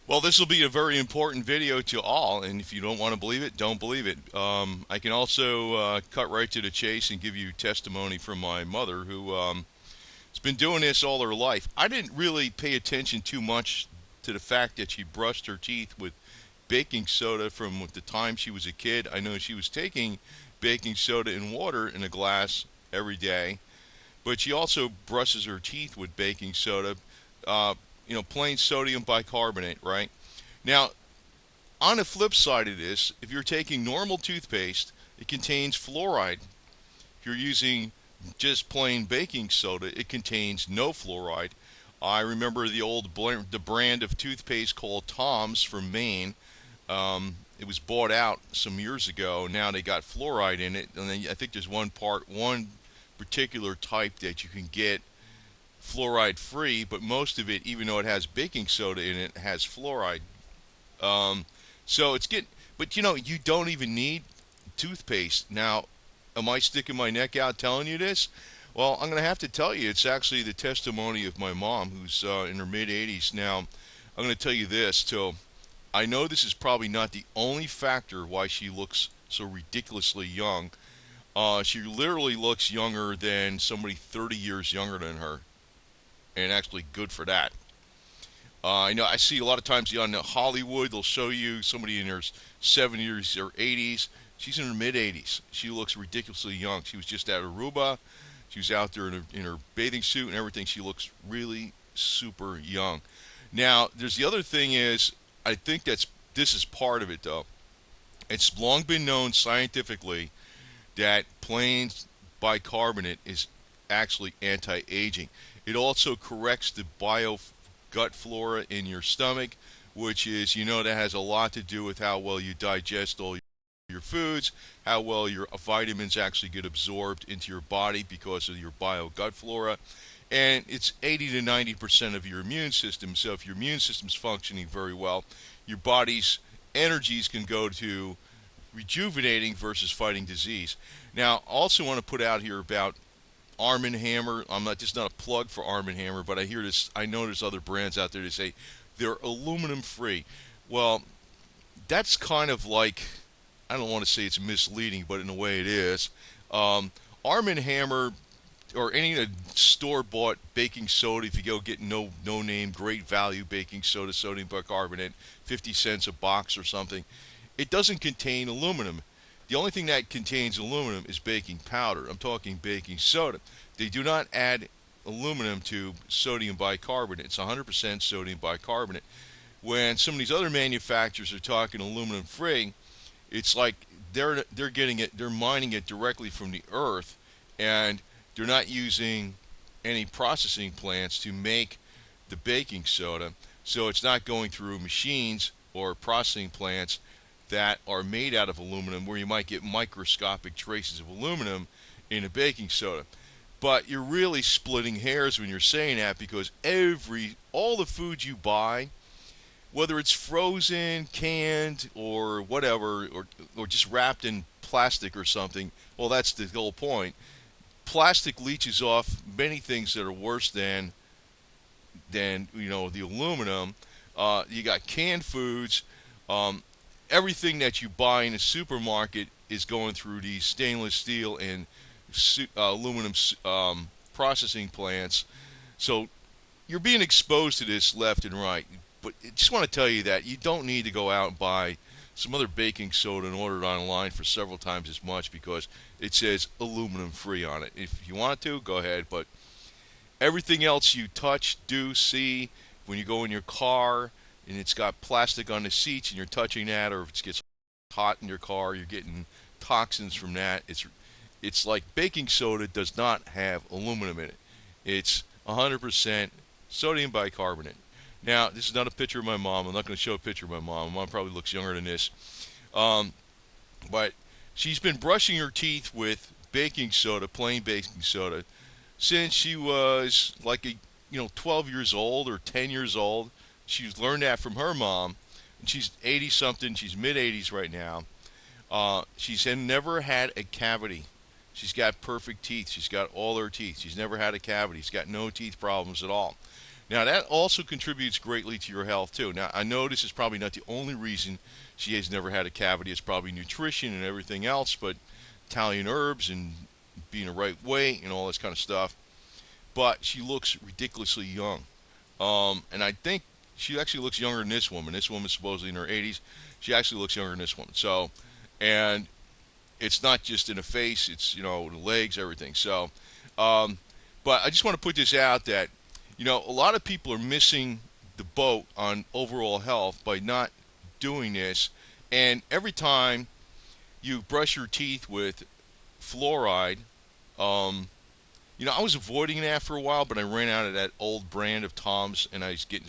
Well, this will be a very important video to all, and if you don't want to believe it, don't believe it. I can also cut right to the chase and give you testimony from my mother, who has been doing this all her life. I didn't really pay attention too much to the fact that she brushed her teeth with baking soda from the time she was a kid. I know she was taking baking soda and water in a glass every day, but she also brushes her teeth with baking soda, uh, plain sodium bicarbonate, right? Now, on the flip side of this, if you're taking normal toothpaste, it contains fluoride. If you're using just plain baking soda, it contains no fluoride. I remember the brand of toothpaste called Tom's from Maine. It was bought out some years ago. Now they got fluoride in it, and then I think there's one particular type that you can get fluoride free, but most of it, even though it has baking soda in it, has fluoride. Um, so it's getting, but you don't even need toothpaste. Now, am I sticking my neck out telling you this? Well, I'm going to have to tell you, it's actually the testimony of my mom, who's in her mid 80s now. I'm going to tell you this. So I know this is probably not the only factor why she looks so ridiculously young. She literally looks younger than somebody 30 years younger than her, and actually good for that. I know I see a lot of times on Hollywood, they'll show you somebody in their 70s or 80s. She's in her mid 80s. She looks ridiculously young. She was just at Aruba. She was out there in her bathing suit and everything. She looks really super young. Now, there's the other thing is, I think this is part of it though. It's long been known scientifically that plain bicarbonate is actually anti-aging. It also corrects the gut flora in your stomach, which is, that has a lot to do with how well you digest all your foods, how well your vitamins actually get absorbed into your body because of your gut flora. And it's 80 to 90% of your immune system. So if your immune system's functioning very well, your body's energies can go to rejuvenating versus fighting disease. Now, also want to put out here about Arm& Hammer. I'm not just not a plug for Arm& Hammer, but I hear this. I know there's other brands out there that say they're aluminum free. Well, that's kind of like, I don't want to say it's misleading, but in a way it is. Arm& Hammer or any store bought baking soda, if you go get no name great value baking soda, sodium bicarbonate, 50 cents a box or something, it doesn't contain aluminum. The only thing that contains aluminum is baking powder. I'm talking baking soda. They do not add aluminum to sodium bicarbonate. It's 100% sodium bicarbonate. When some of these other manufacturers are talking aluminum free, it's like they're getting it, they're mining it directly from the earth, and they're not using any processing plants to make the baking soda. So it's not going through machines or processing plants that are made out of aluminum, where you might get microscopic traces of aluminum in a baking soda. But you're really splitting hairs when you're saying that, because all the food you buy, whether it's frozen, canned, or whatever, or just wrapped in plastic or something, well, that's the whole point. Plastic leaches off many things that are worse than the aluminum. You got canned foods. Everything that you buy in a supermarket is going through these stainless steel and aluminum processing plants. So you're being exposed to this left and right. But I just want to tell you that you don't need to go out and buy some other baking soda and order it online for several times as much, because it says aluminum free on it. If you want to, go ahead. But everything else you touch, do, see, when you go in your car and it's got plastic on the seats and you're touching that, or if it gets hot in your car, you're getting toxins from that. It's like baking soda does not have aluminum in it. It's 100% sodium bicarbonate. Now, this is not a picture of my mom. I'm not going to show a picture of my mom. My mom probably looks younger than this. Um, but she's been brushing her teeth with baking soda, plain baking soda, since she was like 12 years old or 10 years old. She's learned that from her mom. And she's 80 something. She's mid 80s right now. She's never had a cavity. She's got perfect teeth. She's got all her teeth. She's never had a cavity. She's got no teeth problems at all. Now that also contributes greatly to your health too. Now I know this is probably not the only reason she has never had a cavity. It's probably nutrition and everything else, but Italian herbs and being the right weight and all this kind of stuff. But she looks ridiculously young. And I think she actually looks younger than this woman. This woman's supposedly in her 80s. She actually looks younger than this woman. So, and it's not just in the face, it's, the legs, everything. So, um, but I just want to put this out that, a lot of people are missing the boat on overall health by not doing this. And every time you brush your teeth with fluoride, um, I was avoiding that for a while, but I ran out of that old brand of Tom's, and I was getting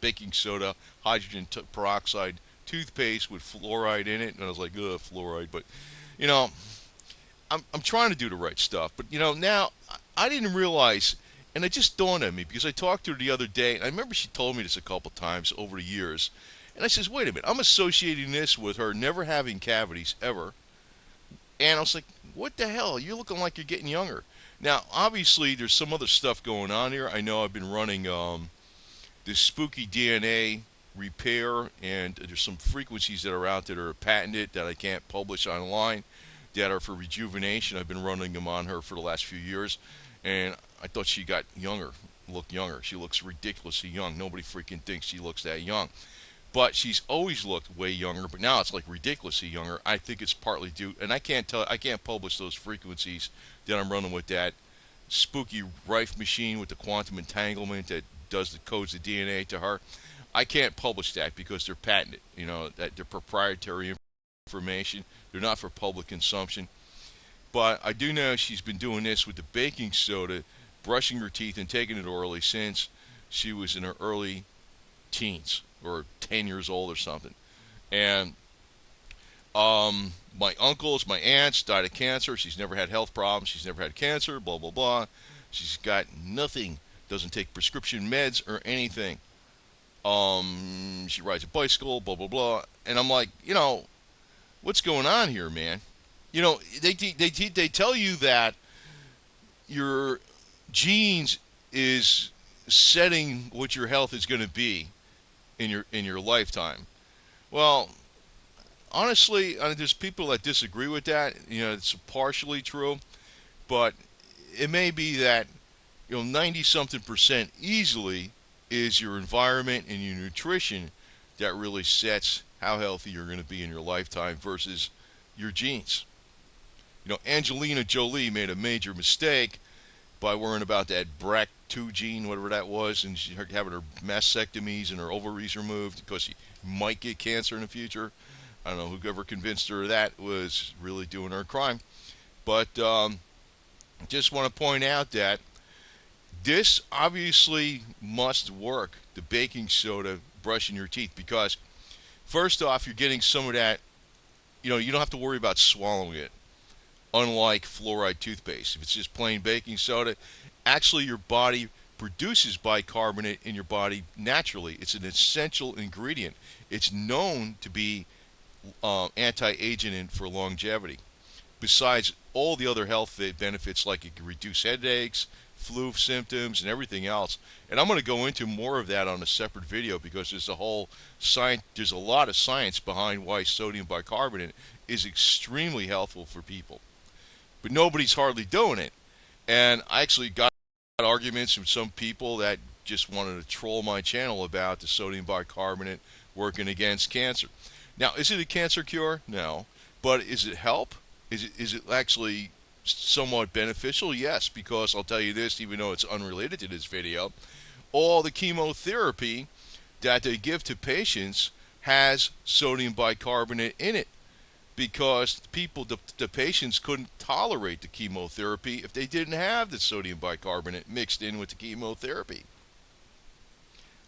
baking soda, hydrogen peroxide toothpaste with fluoride in it, and I was like, ugh, fluoride. But, you know, I'm trying to do the right stuff. But, now I didn't realize, and it just dawned on me because I talked to her the other day, and I remember she told me this a couple times over the years. And I says, wait a minute, I'm associating this with her never having cavities ever. And I was like, what the hell? You're looking like you're getting younger. Now, obviously, there's some other stuff going on here. I know I've been running this spooky DNA repair, and there's some frequencies that are out that are patented that I can't publish online that are for rejuvenation. I've been running them on her for the last few years, and I thought she got younger, looked younger. She looks ridiculously young. Nobody freaking thinks she looks that young. But she's always looked way younger, but now it's like ridiculously younger. I think it's partly due, and I can't publish those frequencies that I'm running with that spooky Rife machine with the quantum entanglement that codes the DNA to her. I can't publish that because they're patented. That they're proprietary information. They're not for public consumption. But I do know she's been doing this with the baking soda, brushing her teeth and taking it orally since she was in her early teens or 10 years old or something. And my uncles, my aunts died of cancer. She's never had health problems. She's never had cancer, blah, blah, blah. She's got nothing. Doesn't take prescription meds or anything. She rides a bicycle, blah, blah, blah. And I'm like, what's going on here, man? They tell you that your genes is setting what your health is going to be in your lifetime. Well, honestly, there's people that disagree with that. It's partially true, but it may be that 90 something percent easily is your environment and your nutrition that really sets how healthy you're going to be in your lifetime versus your genes. Angelina Jolie made a major mistake by worrying about that BRCA2 gene, whatever that was, and she having her mastectomies and her ovaries removed because she might get cancer in the future. I don't know, whoever convinced her of that was really doing her a crime. But just want to point out that this obviously must work, the baking soda brushing your teeth, because first off, you're getting some of that, you don't have to worry about swallowing it, unlike fluoride toothpaste. If it's just plain baking soda, actually your body produces bicarbonate in your body naturally. It's an essential ingredient. It's known to be anti-aging for longevity. Besides all the other health benefits, like it can reduce headaches, flu symptoms, and everything else. And I'm going to go into more of that on a separate video because there's a lot of science behind why sodium bicarbonate is extremely helpful for people. But nobody's hardly doing it. And I actually got arguments from some people that just wanted to troll my channel about the sodium bicarbonate working against cancer. Now, is it a cancer cure? No. But is it help? Is it actually somewhat beneficial? Yes, because I'll tell you this, even though it's unrelated to this video, all the chemotherapy that they give to patients has sodium bicarbonate in it because the patients couldn't tolerate the chemotherapy if they didn't have the sodium bicarbonate mixed in with the chemotherapy.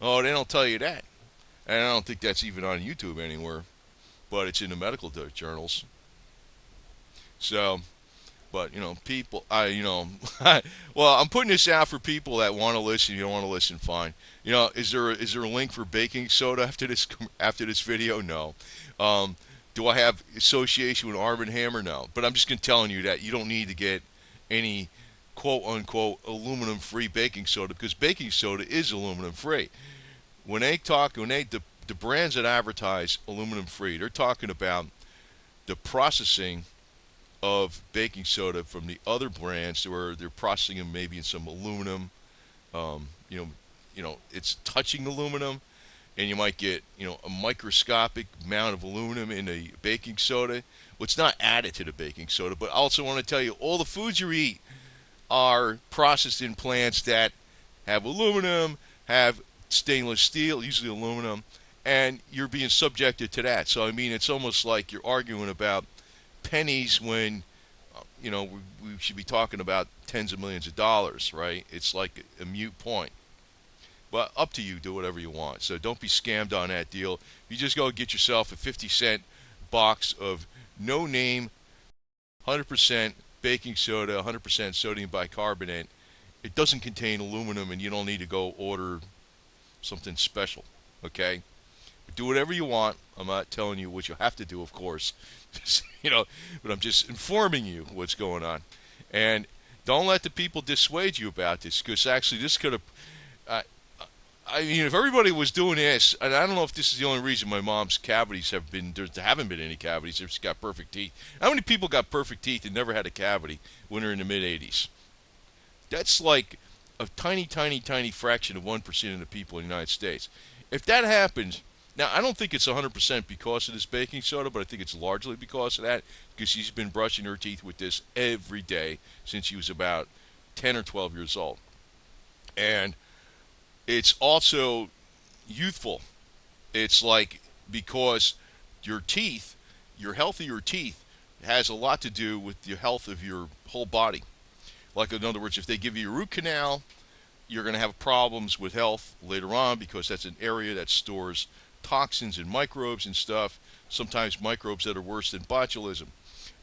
Oh, they don't tell you that. And I don't think that's even on YouTube anywhere, but it's in the medical journals. So, but people, well, I'm putting this out for people that want to listen. You don't want to listen, fine. Is there a link for baking soda after this video? No. Do I have association with Arm & Hammer? No. But I'm just telling you that you don't need to get any quote unquote aluminum free baking soda, because baking soda is aluminum free. The brands that advertise aluminum free, they're talking about the processing of baking soda from the other brands where they're processing them maybe in some aluminum. Um, you know, it's touching aluminum, and you might get a microscopic amount of aluminum in a baking soda. Well, it's not added to the baking soda, but I also want to tell you all the foods you eat are processed in plants that have aluminum, have stainless steel, usually aluminum, and you're being subjected to that. So I mean, it's almost like you're arguing about pennies when we should be talking about tens of millions of dollars, right? It's like a mute point. But up to you, do whatever you want. So don't be scammed on that deal. You just go get yourself a 50-cent box of no name 100% baking soda, 100% sodium bicarbonate. It doesn't contain aluminum, and you don't need to go order something special, okay? Do whatever you want. I'm not telling you what you have to do, of course. But I'm just informing you what's going on. And don't let the people dissuade you about this, because actually this could have. I mean, if everybody was doing this, and I don't know if this is the only reason my mom's cavities there haven't been any cavities. She's got perfect teeth. How many people got perfect teeth and never had a cavity when they're in the mid 80s? That's like a tiny, tiny, tiny fraction of 1% of the people in the United States. If that happens, now I don't think it's 100% because of this baking soda, but I think it's largely because of that, because she's been brushing her teeth with this every day since she was about 10 or 12 years old. And it's also youthful. It's like because your teeth, your healthier teeth, has a lot to do with the health of your whole body. Like, in other words, if they give you a root canal, you're going to have problems with health later on, because that's an area that stores toxins and microbes and stuff, sometimes microbes that are worse than botulism,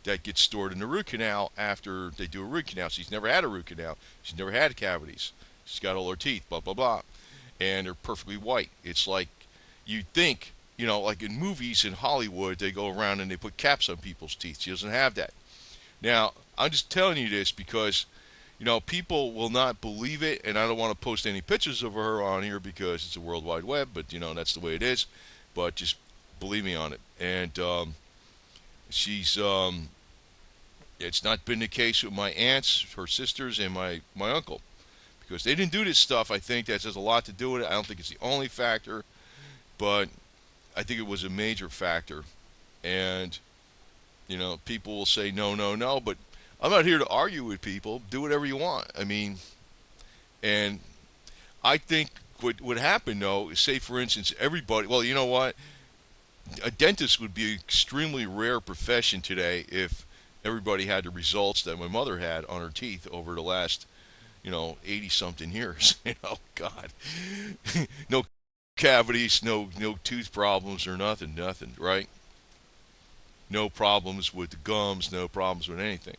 that get stored in the root canal after they do a root canal. She's never had a root canal. She's never had cavities. She's got all her teeth, blah, blah, blah. And they're perfectly white. It's like you'd think, like in movies in Hollywood, they go around and they put caps on people's teeth. She doesn't have that. Now, I'm just telling you this because, people will not believe it, and I don't want to post any pictures of her on here because it's a World Wide Web, but, that's the way it is. But just believe me on it. And it's not been the case with my aunts, her sisters, and my uncle. Because they didn't do this stuff. I think that has a lot to do with it. I don't think it's the only factor, but I think it was a major factor. And, people will say no, no, no, but I'm not here to argue with people. Do whatever you want. I mean, and I think what would happen, though, is, say, for instance, everybody, well, you know what? A dentist would be an extremely rare profession today if everybody had the results that my mother had on her teeth over the last 80-something years. God. No cavities, no tooth problems or nothing, right? No problems with the gums, no problems with anything.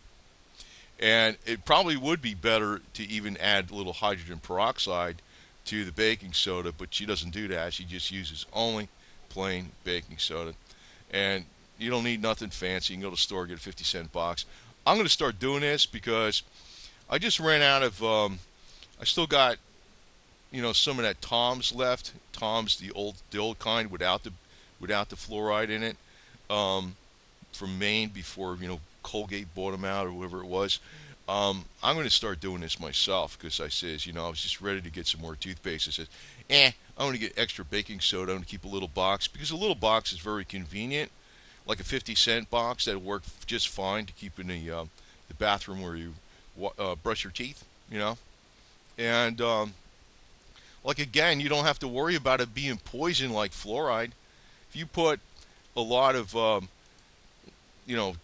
And it probably would be better to even add a little hydrogen peroxide to the baking soda, but she doesn't do that. She just uses only plain baking soda. And you don't need nothing fancy. You can go to the store, get a 50-cent box. I'm going to start doing this because I just ran out of. I still got, some of that Tom's left. Tom's the old kind without the fluoride in it, from Maine before Colgate bought them out or whatever it was. I'm going to start doing this myself because I says, I was just ready to get some more toothpaste. I says, I want to get extra baking soda. I want to keep a little box because a little box is very convenient, like a 50-cent box that'll work just fine to keep in the bathroom where you brush your teeth, and like, again, you don't have to worry about it being poison like fluoride. If you put a lot of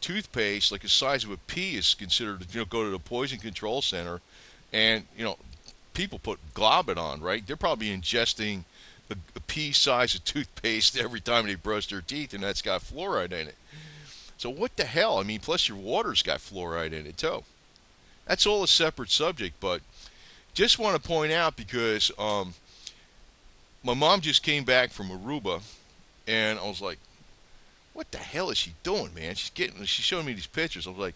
toothpaste, like the size of a pea is considered, go to the poison control center, and people put globin on, right? They're probably ingesting a pea size of toothpaste every time they brush their teeth, and that's got fluoride in it. So what the hell? I mean, plus your water's got fluoride in it too. That's all a separate subject, but just want to point out because my mom just came back from Aruba, and I was like, what the hell is she doing, man? She's showing me these pictures. I was like,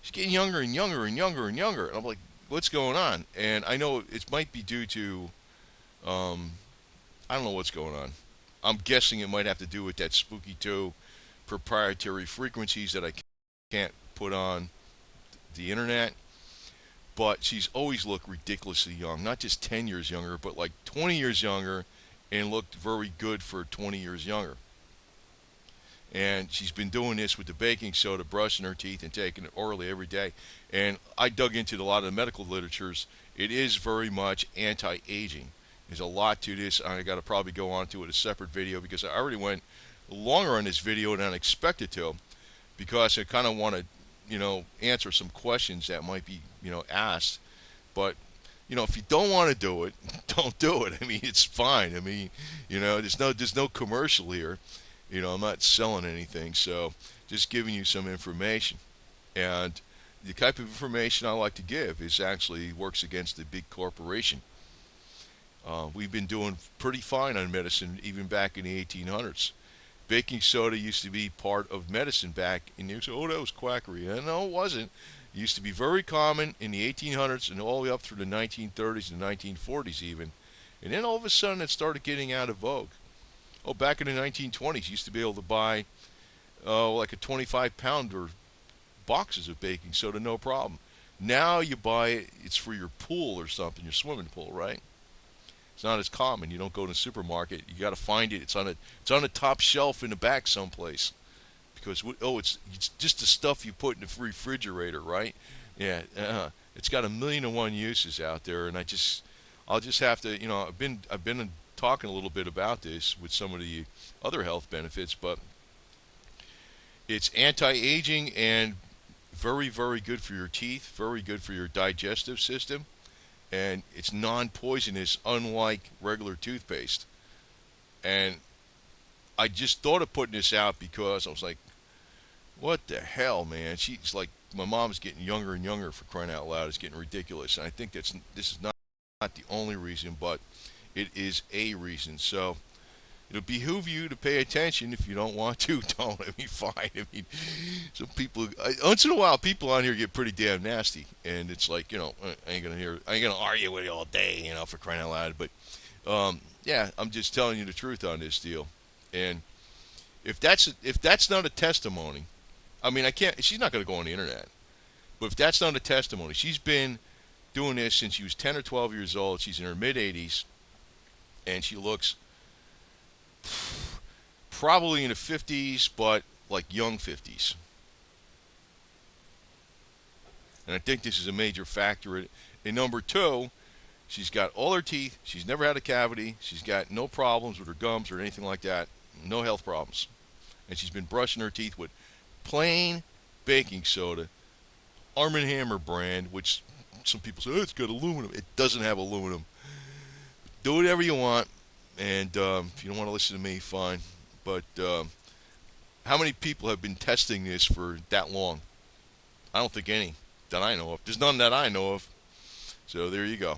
she's getting younger and younger and younger and younger. And I'm like, what's going on? And I know it might be due to, um, I don't know what's going on. I'm guessing it might have to do with that spooky toe proprietary frequencies that I can't put on the internet. But she's always looked ridiculously young, not just 10 years younger, but like 20 years younger, and looked very good for 20 years younger. And she's been doing this with the baking soda, brushing her teeth, and taking it orally every day. And I dug into a lot of the medical literatures. It is very much anti-aging. There's a lot to this. I got to probably go on to it a separate video because I already went longer on this video than I expected to, because I kind of want to, answer some questions that might be, asked. But, if you don't want to do it, don't do it. I mean, it's fine. I mean, there's no commercial here. I'm not selling anything, so just giving you some information. And the type of information I like to give is actually works against the big corporation. We've been doing pretty fine on medicine even back in the 1800s. Baking soda used to be part of medicine back in the, oh, that was quackery. And no, it wasn't. It used to be very common in the 1800s and all the way up through the 1930s and 1940s even. And then all of a sudden it started getting out of vogue. Oh, back in the 1920s, you used to be able to buy like a 25-pounder boxes of baking soda, no problem. Now you buy it, it's for your pool or something, your swimming pool, right? It's not as common. You don't go to the supermarket. You got to find it. It's on the top shelf in the back someplace. Because it's just the stuff you put in the refrigerator, right? Yeah, it's got 1,000,001 uses out there, and I'll just have to, I've been talking a little bit about this with some of the other health benefits, but it's anti-aging and very, very good for your teeth, very good for your digestive system, and it's non-poisonous, unlike regular toothpaste. And I just thought of putting this out because I was like, what the hell, man? She's like, my mom's getting younger and younger, for crying out loud. It's getting ridiculous. And I think this is not the only reason, but it is a reason. So it'll behoove you to pay attention. If you don't want to, don't. I mean, fine. I mean, some people, once in a while, people on here get pretty damn nasty, and it's like, I ain't gonna argue with you all day, for crying out loud. But yeah, I'm just telling you the truth on this deal. And if that's not a testimony, I mean, I can't. She's not gonna go on the internet. But if that's not a testimony, she's been doing this since she was 10 or 12 years old. She's in her mid 80s, and she looks probably in the 50s, but like young 50s. And I think this is a major factor. And number two, she's got all her teeth. She's never had a cavity. She's got no problems with her gums or anything like that. No health problems. And she's been brushing her teeth with plain baking soda, Arm & Hammer brand, which some people say, oh, it's got aluminum. It doesn't have aluminum. Do whatever you want. And if you don't want to listen to me, fine. But how many people have been testing this for that long? I don't think any that I know of. There's none that I know of. So there you go.